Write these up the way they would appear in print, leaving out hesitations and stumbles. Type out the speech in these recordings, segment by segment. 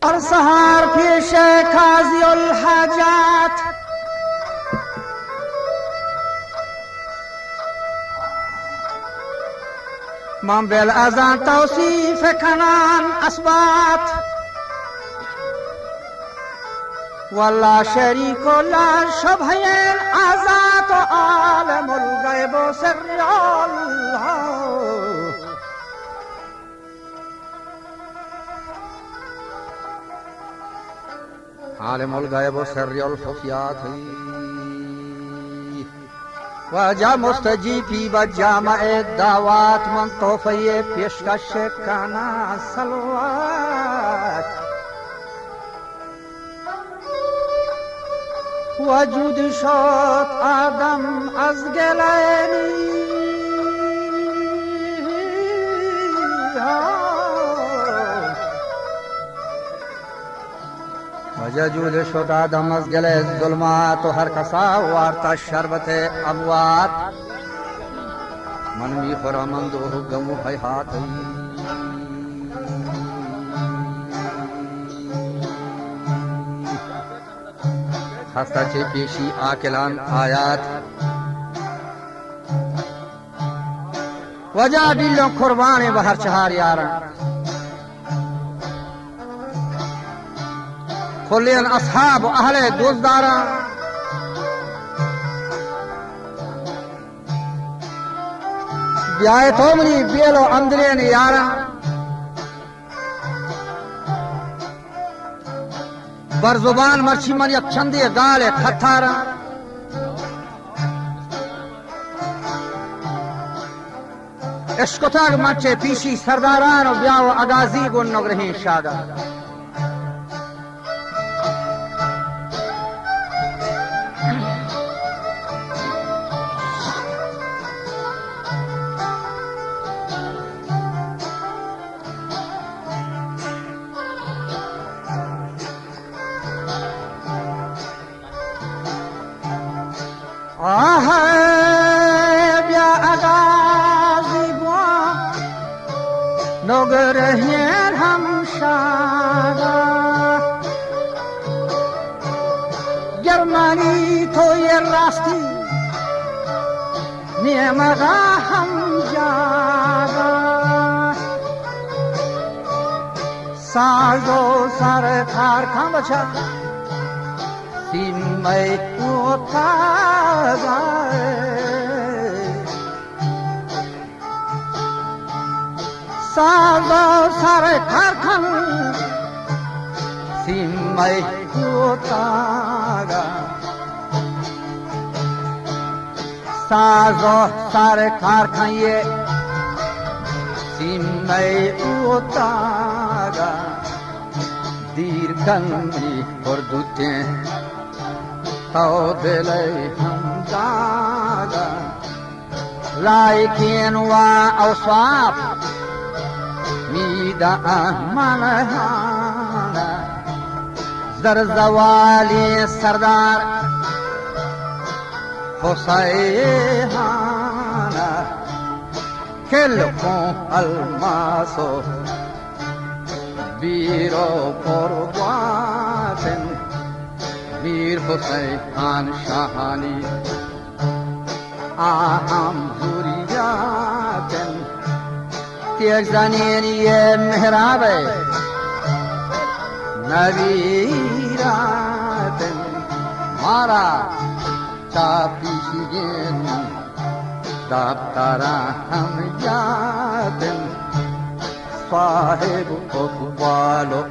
هر سحر پیش قاضی الحاجات من بالأذان توصیف کنان اثبات والله شریک و لا شبه الآزات و عالم الغیب و سر الله عالم الغیب و سر الخفیات و جا مستجیبی و جامع دعوات من توفیه پیشکش کانا سلوات وجود شد آدم از گلینی وجود شد آدم از گل ظلمات و هر کسا وارتا شربت اموات من می خورم اندوه غم و حیاتی خسته چه پیشی آکلان آیات وجا دلوں قربان بہر چہار یاران خلین اصحاب و اہل دوزداران بیائے تومنی بیلو اندرین یاران بر زبان مرچی من یک چندی گال خطاران عشق تاگ مرچے پیشی سرداران و بیاو اگازی گن نگرہین شادان بیا اغازی بوا نگرهین هم شادا گرمانی توی راستی نیمگا هم جادا ساز و سر کار کن بچه سیمه سازو سر کارکن سیمه کوتاگا سازو سر کارکن یہ سیمه کوتاگا دیر کنی کردوتیں تو دلی هم دادا لایکین و اوصاف میدا منهانا زر زوالی سردار حسیحانا کلکون الماسو بیرو پرگواتن میر حسین شاہانی آہم زوریاتن تیک زنین یہ محراب نویراتن مارا چاپیشین دابتارا ہم جاتن صاحب اقبالو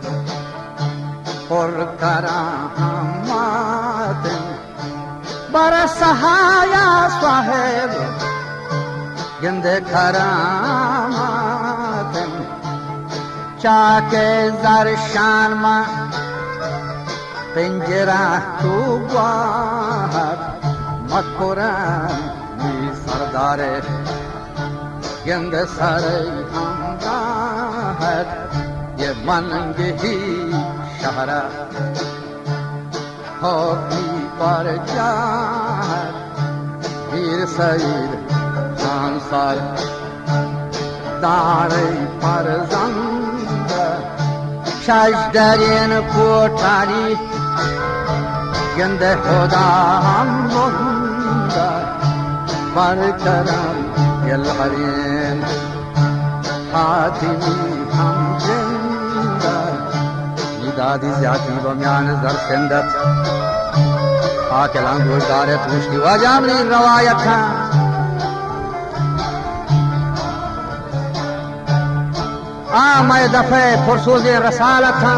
اور کراماتن برسہایا صاحب گند کراماتن چاکے زرشان ما پنجرہ تو گواہد مکران می سردار گند سر ہمراہد یہ منگ ہی شہرہ ہوتی پر جات میر سید خانسار داری پر زند شجدرین کوتالی گنده خودم مونده برکرم گلهرین حاتمی هم زنده میدادی زیادی بمیان زرسندت آکلان گوشدارت مشکی و جامری روایت هم मैं दफे फुरसूद रसालत था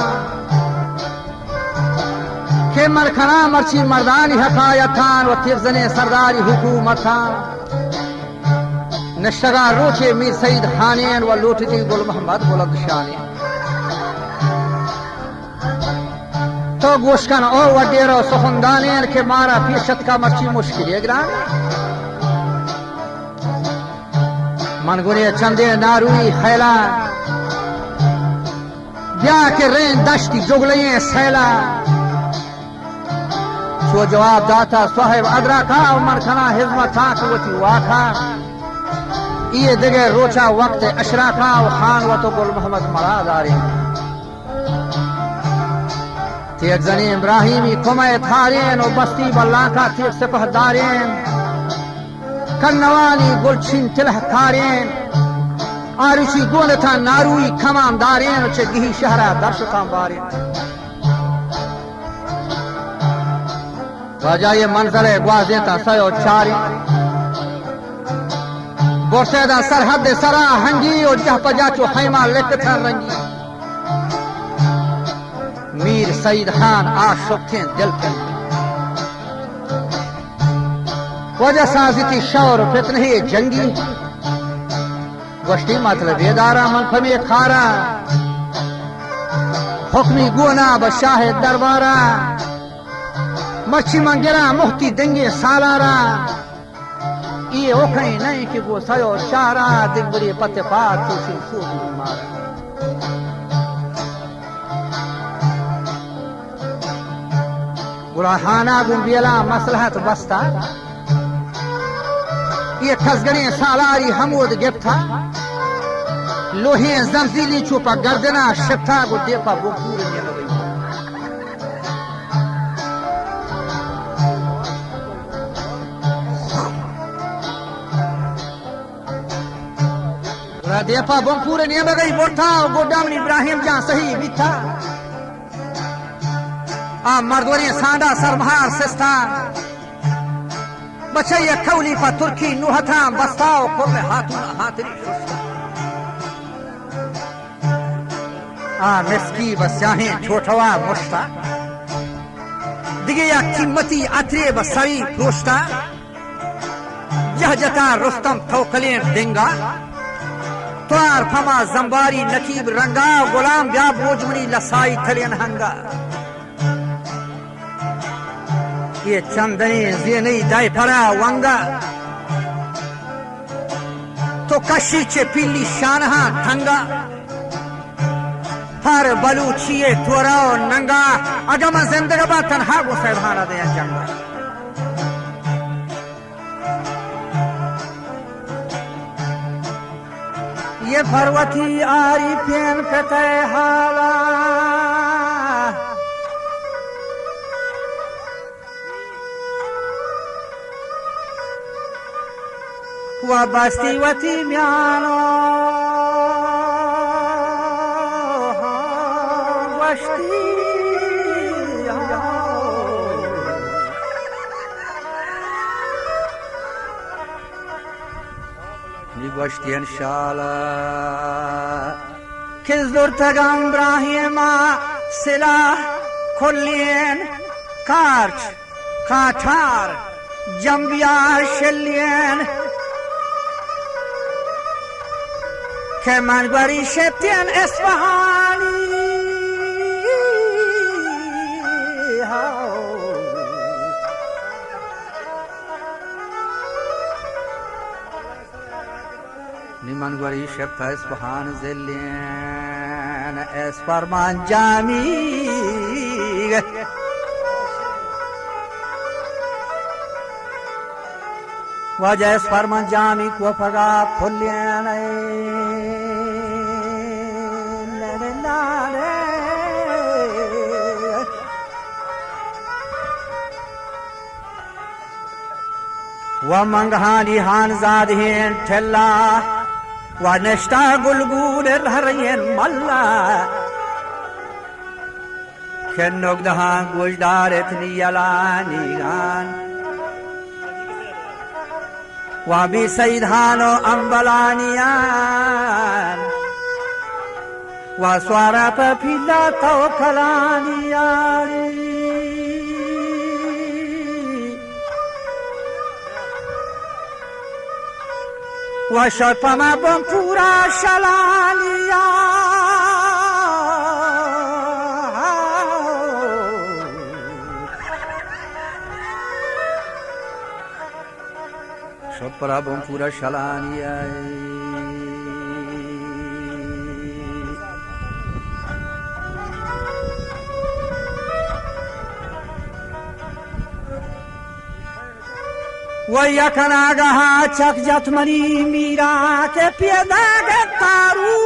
के मरखना मर्ची मर्दानी हकायत था व तिरजने सरदारी हुकूमत था नशगा रोचे मीर सईद खानेन व लूटती गुल मोहम्मद बुलंद शाने तो गोशकन ओ वडेरो सुखंदानेन के मारा पीशत का मर्ची मुश्किल ग्राम मनगुने चंदे नारुई खैला ब्या के रेन दश्ती जुगलियां सैला सो जवाब दाता साहिब अदरा का मरखना हिजमत था कुवती वाखा ये जगह रोचा वक्त अशरा का खान व तो गुल मोहम्मद मरादारी तेग जनी इब्राहिमी कुमे थारेन और बस्ती बल्ला का तेग सिपहदारेन कन्नवाली गुलछिन तिलहकारेन आरुषि गोन था नारुई खमाम दारेन चे गिही शहरा दर्शकां बारेन राजा ये मंजर ग्वाजे था सयो चारी बोरसेदा सरहद सरा हंगी और जह पजाचो हैमा लेक था रंगी मीर सईद खान आशुक थे दिल थे वजह साजिती शौर फितने जंगी गोष्ठी मतलब बेदारा मन फमे खारा हुक्मी गोना बशाह दरबारा मच्छी मंगेरा मुफ्ती दंगे सालारा ये ओखई नहीं कि वो सयो चारा दिगबरी पत्ते पात तुसी सूबी मारा गुराहाना गुंबियला मसलहत बस्ता ये खसगने सालारी हमूद गिफ्ता लोहे जमजीली चुपा गर्दना शिफ्ता को देपा वो पूरे नहीं लगी देपा वो पूरे नहीं लगी बोलता गोदाम इब्राहिम जहाँ सही भी था आ मर्दोरी सांडा सरमहार सिस्ता बचैया खौली पर तुर्की नुहथा बस्ताओ खुले हाथुन हाथरी मिस्की बस्याहें छोटवा मुश्ता दिगे या कीमती अतरे बसरी गोश्ता जहजता रुस्तम थोकलें देंगा त्वार फमा जंबारी नकीब रंगा गुलाम ब्या बोजमनी लसाई थलेन हंगा ये चंदनी ज़ेनी दाई फरा वंगा तो कशी चे पीली शानहा ठंगा हर बलूचिए थोरा नंगा अगम जिंदगी बा तन्हा को सैधाना दे जंगा ये फरवती आरी पेन फते हाला बस्ती वती म्यानो बस्ती बस्ती इंशाल्लाह किस दूर तगम इब्राहिमा सिला खुलियन कार्च काठार जंबिया शलियन के मनगरी शेतियन एस्फहानी निमनगरी शेप्ता एस्फहान जिलियन एस्फरमान जामी वजह एस्फरमान जामी को फगा फुलियन و منگهانی هان زادهن تلا و نشتا گلگول الهرین ملا که نگدهان گوشدارت نیلانیگان و بی سیدهان و انبلانیان و سوارا پا پیلا توکلانیان و شد پما بم پورا شلانیان شد پما بم پورا شلانیان و یکن آگاها چک جت منی میرا کے پیدا کے تارو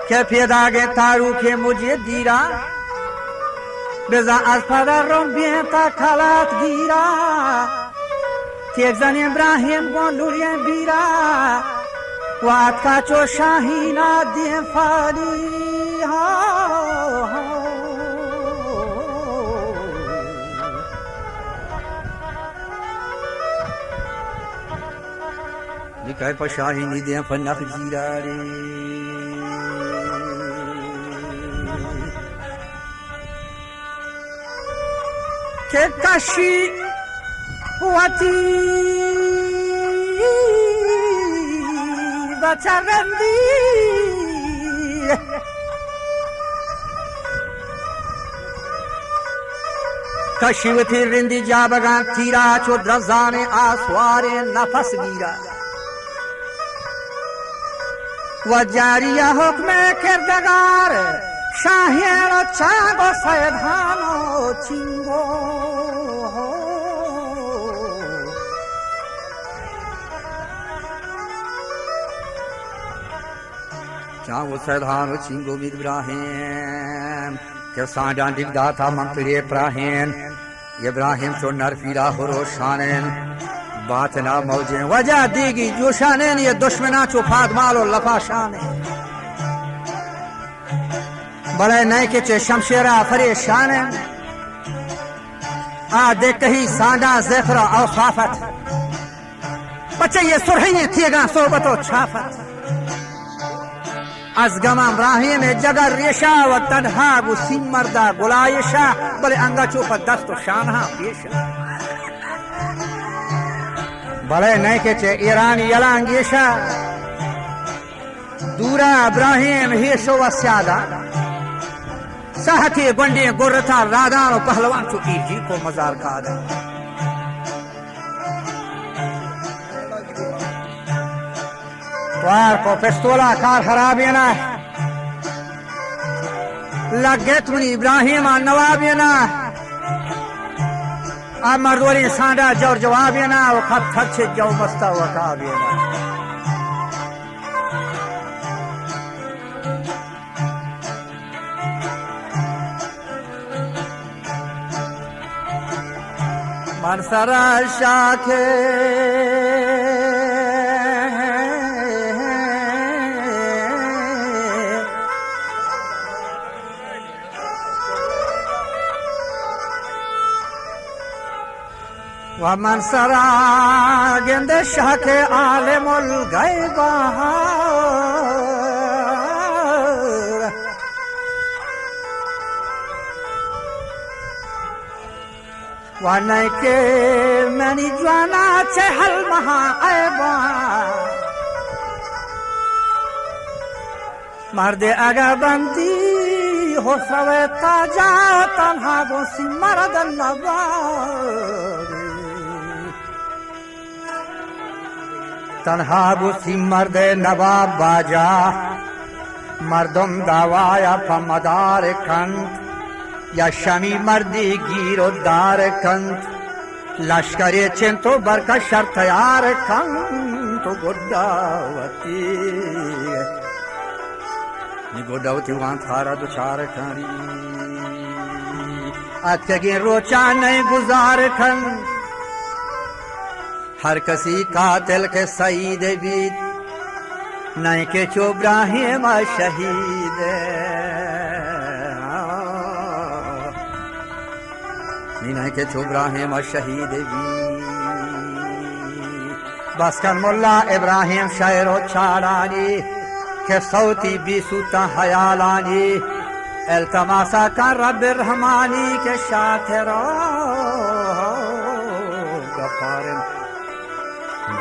کے پیدا کے تارو کے مجھے دیرا بزا از پدرم بیتا کلات گیرا تیک زن ابراهیم گلوری بیرا و اتکا چو شاهینا دیم فالی निकाय पशाही निदे फनख जीरारे के काशी हुआती बचारंदी कशिवती रिंदी जाबगा तीरा चो द्रजाने आसवारे नफस गिरा वजारिया हुक्म किरदगार शाहिर चागो सैधानो चिंगो चागो सैधानो चिंगो इब्राहिम के सांडा दिखदा था मंगले प्राहेन इब्राहिम चो नरफीरा हुरो शानेन बात ना मौजे वजह देगी जो शानेन ये दुश्मना चो फाद मालो लफा शाने बड़े नए के चे शमशेरा फरे शानेन आ देखते ही सांडा ज़ेखरा और खाफत बच्चे ये सुरहिये थिएगा सोबतो छाफत از گمم راهیم جگر ریشا و تنها گو سیم مردا گلایشا بله انگا چوپا دست و شانها پیشا بله نیکه چه ایرانی یلانگیشا دورا ابراهیم هیشو و سیادا ساحتی گنڈی گرتا رادان و پہلوان چو ایجی کو مزار کادا توار کو پستولا کار خرابینا لگت منی ابراہیم نوابینا مردوری سانڈا جور جوابینا و خط تھچ جو مستا وکابینا منصرا شاکے ومن سرا گند شاہ کے عالم الغیبہ ونائی کے منی جوانا چہل مہا عیبہ مرد اگر بندی ہو سوے تاجا تنہا گو سی مرد النبار تنها بوسی مرد نواب باجا مردم دعوایا پا مدار کند یا شمی مردی گیر و دار کند لشکری چن تو برکا شر تیار کند تو گرداوتی निगोडवती वहां थारा दुचार खरी अतगे रोचा नहीं गुजार खन हर कसी कातिल के सईद बीत नहीं के चोब्राहिम शहीद नहीं के चोब्राहिम शहीद भी बसकन मुल्ला इब्राहिम शायरो चारानी के सौती बीसूता हयालानी एल्तमासा का रब रहमानी के शाथिरो गफारन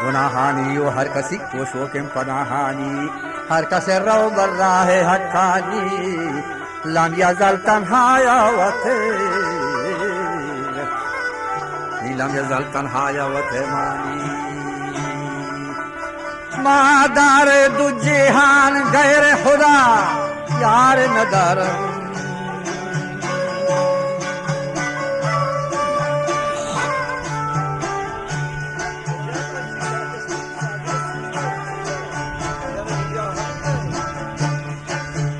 गुनाहानी यो हर कसी कोशो के पनाहानी हर कसे रो बर्रा है हक्कानी लम यजल तन्हायावत लम यजल तन्हायावत मानी मादार दु जहान गैर खुदा यार नदर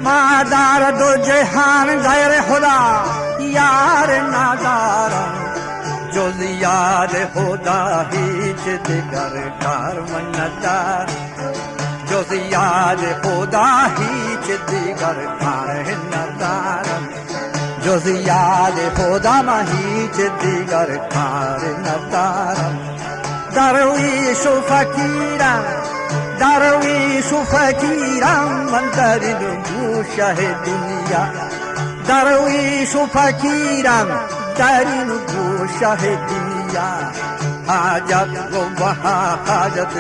मादार दो जहान गैर खुदा यार नादार जो याद खुदा हीच दिगर कार मन्नदार जो याद खुदा हीच दिगर कार नदार जो याद खुदा हीच दिगर कार नदार दरवीश फकीरा दरवीश फकीरा मंदरिन गूशह दुनिया दरवीश फकीरा दरिन गूशह दुनिया हाजत वो वहा हाजत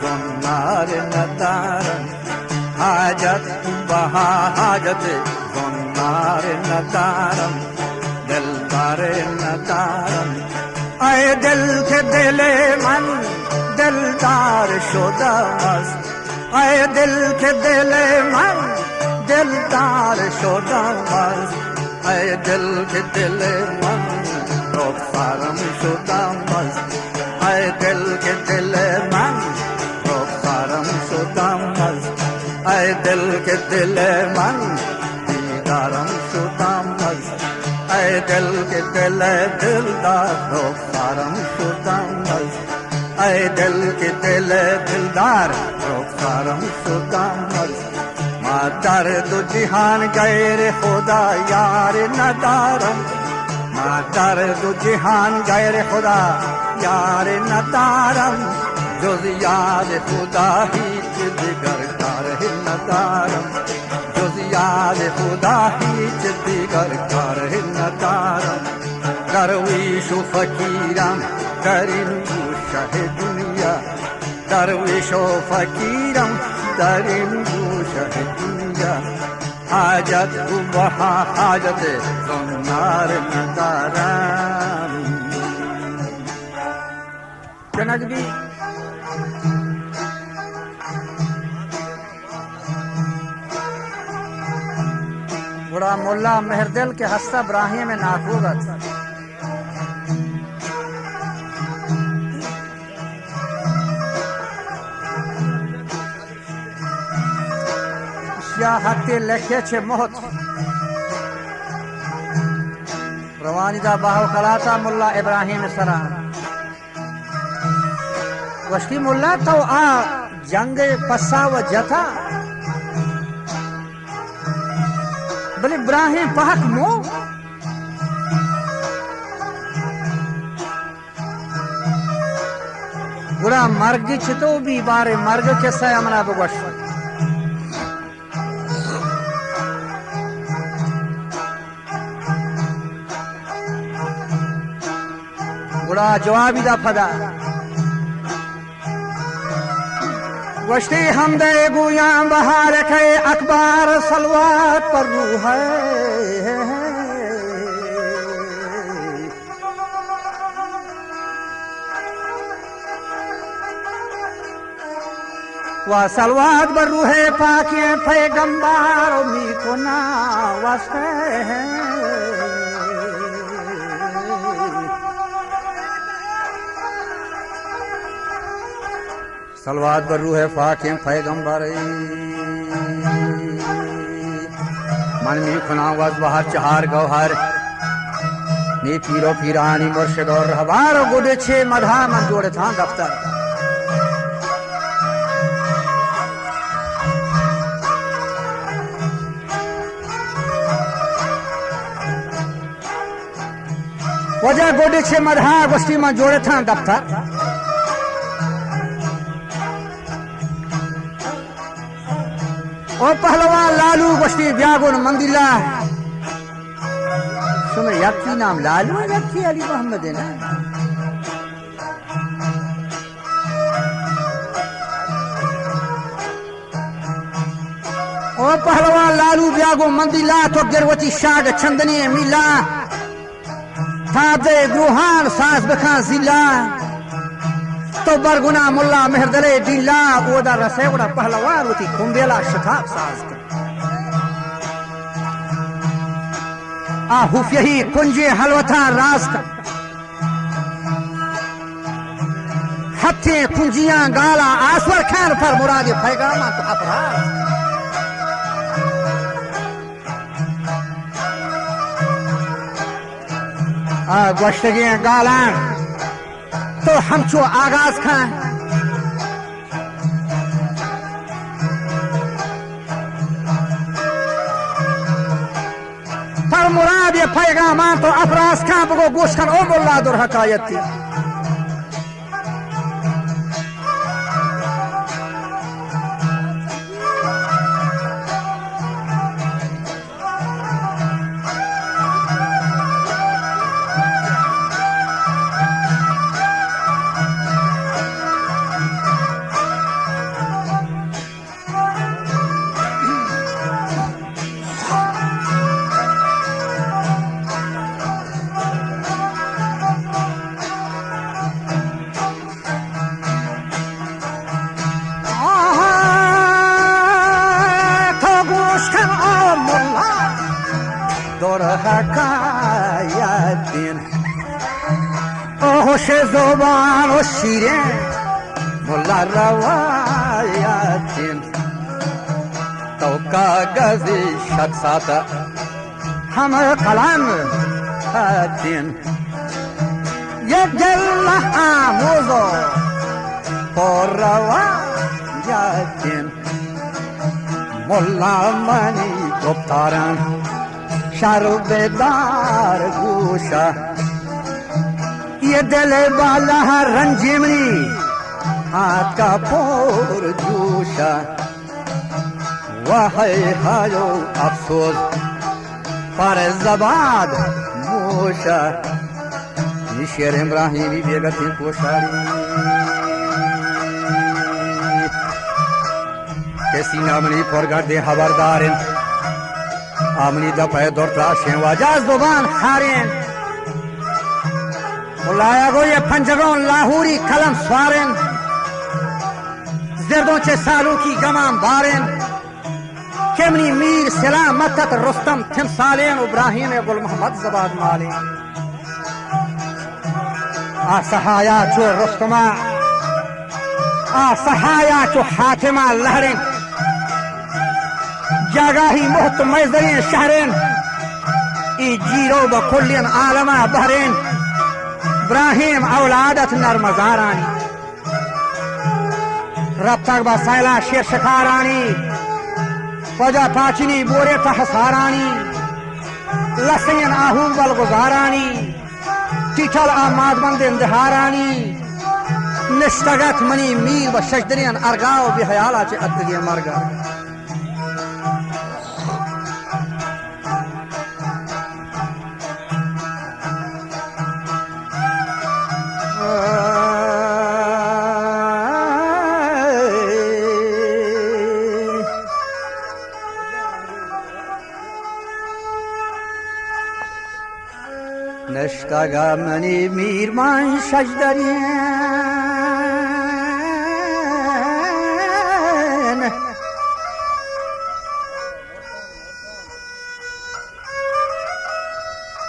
गन्नार नदार हाजत वहा हाजत गन्नार नदार दिलदार नदार आए दिल के दिले मन दिलदार शोदा मस्त आए दिल के दिले मन दिलदार शोदा मस्त आए दिल के दिले मन रोफारम शोदा मस्त आए दिल के दिले मन रोफारम शोदा मस्त आए दिल के दिले मन दीदारम शोदा मस्त आए दिल के दिले दिलदार रोफारम शोदा मस्त आए दिल के दिले दिलदार रोफारम शोदा मस्त मातर दो जहान गैर खुदा यार नदारम मातर दो जहान गैर खुदा यार नदारम जो याद खुदा ही दिगर कार नदारम जो याद खुदा ही दिगर कार नदारम दरवीश फकीरम दरिन गूशह दुनिया दरवीश फकीरम दरिन गूशह दुनिया हाजत वहा हाजत गन्नार नदारम जनकदी बुरा मुल्ला मेहरदिल के हस्ता इब्राहिम में नाखूबत हत्ते लेखे छे मोहत रवानिदा बाहो कलाता मुल्ला इब्राहिम सरा वस्ती मुल्ला तो आ जंग पसा व जथा बल इब्राहिम पहक मो बुरा मर्ग छितो भी बारे मर्ग के सयमना बगश बुरा जवाबी दा फदा वश्ती हमदे गुया बहार के अखबार सलवात पर रूह है वा सलवात पर रूह पाके पैगंबर मी को ना वास्ते है सलवात बर रूह पाक पैगंबर मन में खुना वज बहर चहार गौहर नी पीरो पीरानी मुर्शिद और रहबार गुड छे मधा मन जोड़े था दफ्तर वजह गोडे छे मधा गोष्ठी में जोड़े था दफ्तर और पहलवान लालू गोष्ठी व्यागुन मंदिला सुन यकी नाम लालू यकी अली मोहम्मद है ना और पहलवान लालू व्यागुन मंदिला तो गिरवती शाग चंदनी मिला थादे गुहान सास बखान जिला तो बरगुना मुल्ला मेहरदले दिला ओदा रसेवड़ा पहलवान होती कुंबेला शताब साज कर आहुफ यही कुंजे हलवथा राज का हथे कुंजियां गाला आसवर खान पर मुराद पैगामा तो अपराध गोश्तगी गाला तो हम चो आगाज खां पर मुराद ये पैगामा तो अपराध खां बगो गोश खान ओ मुल्ला दुर हकायत थी hakayatin hoş zoban o şirin mulla ravayatin तो कागज़ी शख्साता हम कलाम दिन ये जल्ला आमोज़ो और रवायातिन मुल्ला मनी गुप्तारन शर्बेदार गोशा ये दिल वाला रंजीमनी हाथ का पोर जोशा वाह हायो अफसोस पर जबाद मोशा शेर इब्राहिमी बेगती कोशारी कैसी नामनी फरगर्दे खबरदारिन आमनी दफे दौड़ता शेवाजा जुबान हारेन बुलाया गो ये पंजगों लाहौरी कलम स्वारेन जर्दों चे सालों की गमाम बारेन केमनी मीर सलामत रुस्तम थिम सालेन इब्राहिम गुल मोहम्मद जबाद माले आ सहाया चो रुस्तमा आ सहाया चो हातिमा लहरें जगाही मोहत मैजरें शहरें ई जीरो बकुलियन आलमा बहरें इब्राहिम औलादत नरमजारानी रब तक बसैला शेर शिकारानी वजा पाचिनी बोरे तहसारानी लसयन आहूम बल गुजारानी टिठल आमाद बंद इंदहारानी निष्ठगत मनी मीर व शजदरियन अरगाव बिहयाला चे अदगे मरगा Neshtaga mani mirman shajdarien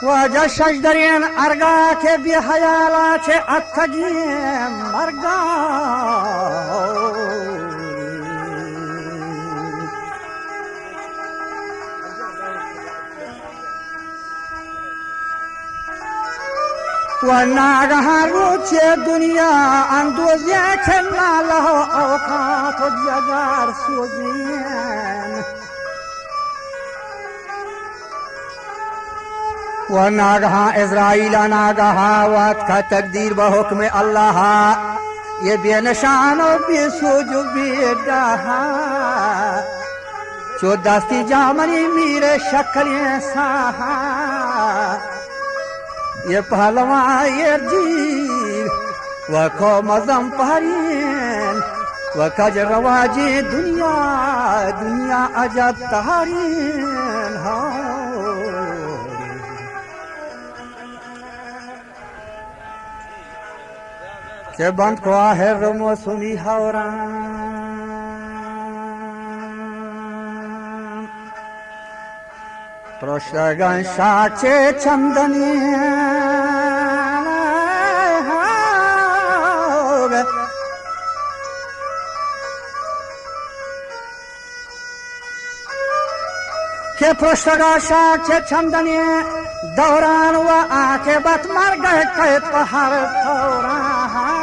Waja shajdarien arga ke bihayala che attagiem marga و ناگهان روچه دنیا اندوزی کنا له اوقات و جگر سوزین و ناگهان اسرائیل ناگهان وقت کا تقدیر بحکم اللہ یہ بے نشان و بے سوج و بے ڈہا چو دستی جامنی میرے شکلیں ساہا یہ پہلوان یہ جیر و کو مزم پہرین و کج رواجی دنیا دنیا عجب تحرین کہ بند کو آہر موسمی ہوران پرشتگان شاچه چندنی که پرشتگان شاچه چندنی دوران و عاقبت مرگ قید پهر دوران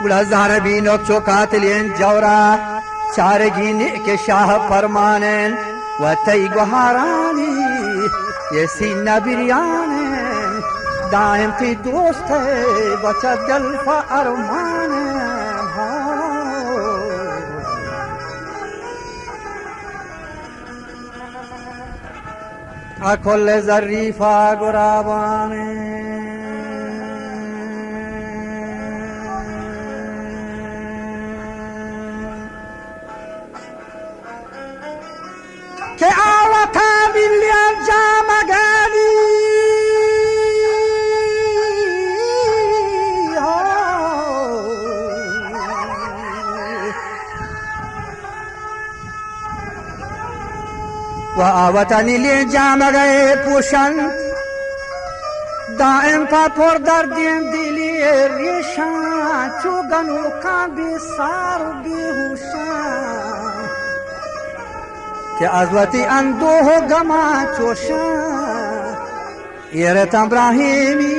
بلا زهر بینک چو قاتلین جورا چارگینی کے شاہ فرمانین و تی گوہارانی یہ سینہ بریانین دائم تی دوست ہے بچہ دل فا ارمانین اکل ظریفہ گرابانین کہ آوتا بلیان جامگانی و آوتا نیلی جامگای پوشن دائم پا پر دردین دلی ریشان چو گنو کان بی سار و بی ہوشان کہ عزوتی اندوہ گما چوشان ایرت ابراہیمی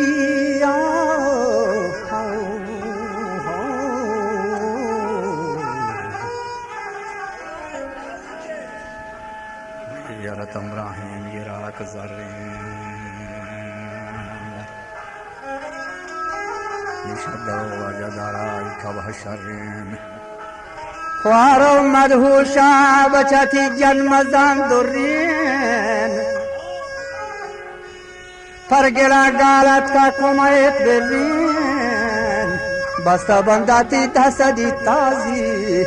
ایرت ابراہیم ایراک زرین نشدو وجدارائی کبہ شرین خوارو مدہوشا بچتی جنم زان درین پر گلا گالت کا کمیت برین بستا بنداتی تحسدی تازی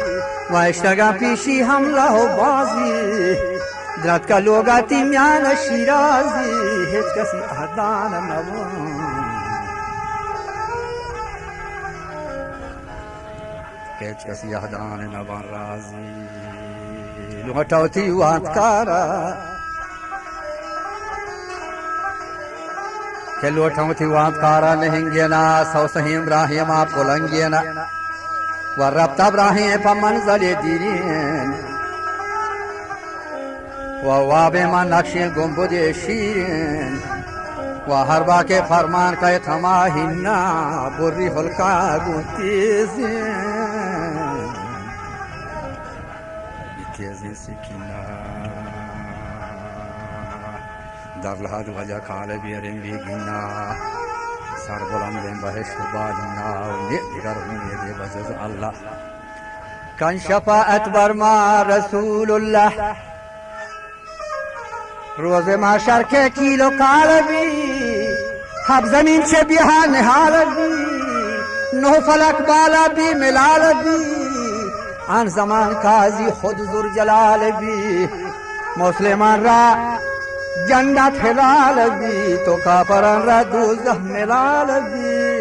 و اشتگا پیشی حملہ و بازی درد کا لوگاتی میان شیرازی ہیچ کسی احدان نوان ہیچ کسی احدان نوان رازی لوٹوتی وانتکارا کہ لوٹوتی وانتکارا نہنگینا سو سہیم ابراہیم آپ پلنگینا وربط ابراہیم پا منزل دیرین وواب من نقشی گنبد شیرین و ہر با کے فرمان کا تماہینا بری حلقہ گوتیزین تیزی سکینہ در لحد وجہ کال بیرن بیگینا سر بلندن بہشت بالنا دیگر امید بجز اللہ کن شفاعت برما رسول اللہ روز محشر کے کیلو کال بھی ہب زمین سے بیہا نحال بھی نو فلک بالا بھی ملال بھی آن زمان قاضی خود ذو جلال بھی مسلمان را جنت حلال بھی تو کافران را دوزخ ملال بھی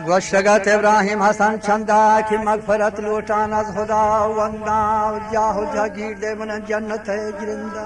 گوشتگت ابراہیم حسن چندہ کی مغفرت لوٹان از خدا وندہ جاہو جاگیر دے من جنت ہے گرندہ